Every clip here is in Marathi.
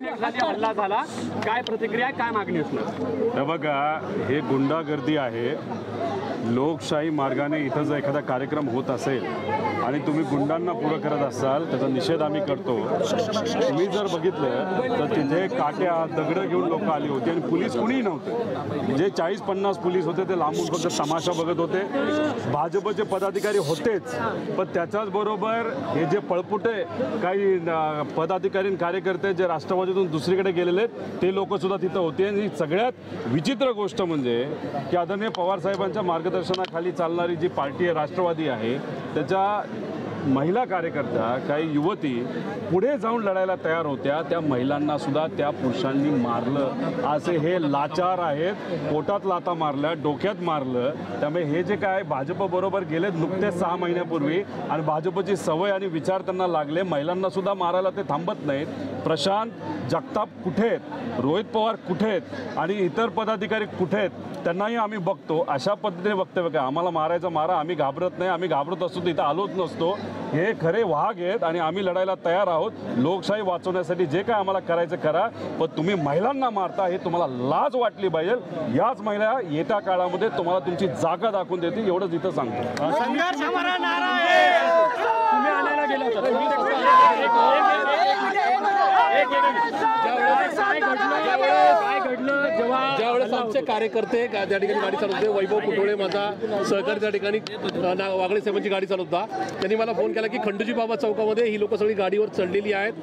हल्ला झाला, काय प्रतिक्रिया, काय मागणी असणार? बघा, हे गुंडागर्दी आहे. लोकशाही मार्गाने इथं जर एखादा कार्यक्रम होत असेल आणि तुम्ही गुंडांना पुढं करत असाल त्याचा निषेध आम्ही करतो. तुम्ही जर बघितलं तर तिथे काट्या दगडं घेऊन लोक आली होती आणि पोलीस कुणीही नव्हते. जे 40-50 पोलीस होते ते लांबून फक्त तमाशा बघत होते. भाजपचे पदाधिकारी होतेच, पण त्याच्याच बरोबर हे जे पळपुटे काही पदाधिकारी आणि कार्यकर्ते जे राष्ट्रवादीतून दुसरीकडे गेलेले आहेत ते लोकसुद्धा तिथं होते. आणि सगळ्यात विचित्र गोष्ट म्हणजे की आदरणीय पवारसाहेबांच्या मार्गदर्शनाखाली चालणारी जी पार्टी आहे राष्ट्रवादी आहे त्याच्या महिला कार्यकर्त्या काही युवती पुढे जाऊन लढायला तयार होत्या. त्या महिलांना सुद्धा त्या पुरुषांनी मारलं. असे हे लाचार आहेत. पोटात लाथा मारल्या, डोक्यात मारलं. त्यामुळे हे जे काय भाजपबरोबर गेले नुकतेच 6 महिन्यापूर्वी आणि भाजपची सवय आणि विचार त्यांना लागले. महिलांना सुद्धा मारायला ते थांबत नाहीत. प्रशांत जगताप कुठे आहेत, रोहित पवार कुठे आहेत आणि इतर पदाधिकारी कुठे आहेत त्यांनाही आम्ही बघतो. अशा पद्धतीने वक्तव्य काय आम्हाला मारायचं मारा, आम्ही घाबरत नाही, आम्ही घाबरत असतो तर इथं आलोच नसतो. हे खरे वाघ आहेत आणि आम्ही लढायला तयार आहोत. लोकशाही वाचवण्यासाठी जे काय आम्हाला करायचं करा, पण तुम्ही महिलांना मारता हे तुम्हाला लाज वाटली पाहिजे. याच महिला येत्या काळामध्ये तुम्हाला तुमची जागा दाखवून देतील एवढंच इथं सांगतो. तुम्ही आणायला गेला ज्यावेळेस आमचे कार्यकर्ते त्या ठिकाणी गाडी चालवते, वैभव कुटोळे माझा सहकारी त्या ठिकाणी वागळे साहेबांची गाडी चालवता, त्यांनी मला फोन केला की खंडूजी बाबा चौकामध्ये ही लोक सगळी गाडीवर चढलेली आहेत.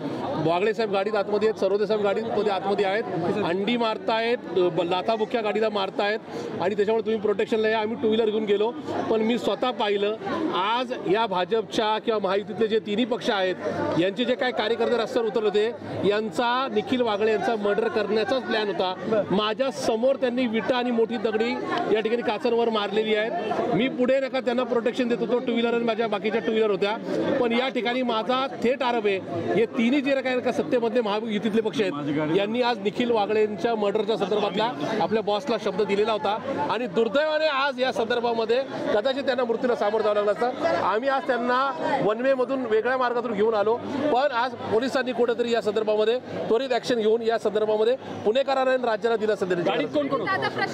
वागळे साहेब गाडीत आतमध्ये आहेत, सरोदे साहेब गाडीमध्ये आतमध्ये आहेत, अंडी मारतायत, लाथाबुक्या गाडीला मारतायत आणि त्याच्यामुळे तुम्ही प्रोटेक्शनला या. आम्ही 2 व्हीलर घेऊन गेलो, पण मी स्वतः पाहिलं आज या भाजपच्या किंवा महायुतीतले जे तिन्ही पक्ष आहेत यांचे जे काय कार्यकर्ते रस्त्यावर उतरले होते यांचा निखिल वागळे यांचा मर्डर करण्याचाच प्लॅन होता. माझ्या समोर त्यांनी विटा आणि मोठी दगडी या ठिकाणी काचांवर मारलेली आहेत. मी पुढे नका त्यांना प्रोटेक्शन देत होतो, 2 व्हीलर आणि माझ्या बाकीच्या 2 व्हीलर होत्या. पण या ठिकाणी माझा थेट आरोप आहे हे तिन्ही जे काय सत्तेमधले महायुतीतले पक्ष आहेत यांनी आज निखिल वागळेंच्या मर्डरच्या संदर्भातला आपल्या बॉसला शब्द दिलेला होता आणि दुर्दैवाने आज या संदर्भामध्ये कदाचित त्यांना मृत्यूला सामोरं जावं लागलं असतं. आम्ही आज त्यांना वन वे मधून वेगळ्या मार्गातून घेऊन आलो, पण आज पोलिसांनी कुठेतरी या संदर्भामध्ये त्वरित ऍक्शन घेऊन या संदर्भामध्ये पुणेकरांना राज्याला दिला संदेश.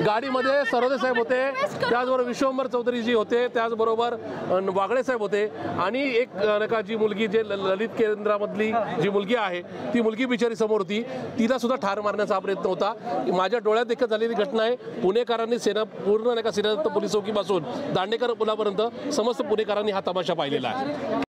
गाडीमध्ये सरोदे साहेब होते, त्याचबरोबर विश्वंभर चौधरीजी होते, त्याचबरोबर वागळे साहेब होते आणि एक जी मुलगी जे ललित केंद्रामधली जी मुलगी आहे ती मुलगी बिचारी समोर होती, तिला सुद्धा ठार मारण्याचा प्रयत्न होता. माझ्या डोळ्यात देखील झालेली घटना आहे. पुणेकरांनी पूर्ण सेना पोलीस चौकीपासून दांडेकर पुलापर्यंत समस्त पुणेकरांनी हा तमाशा पाहिलेला आहे.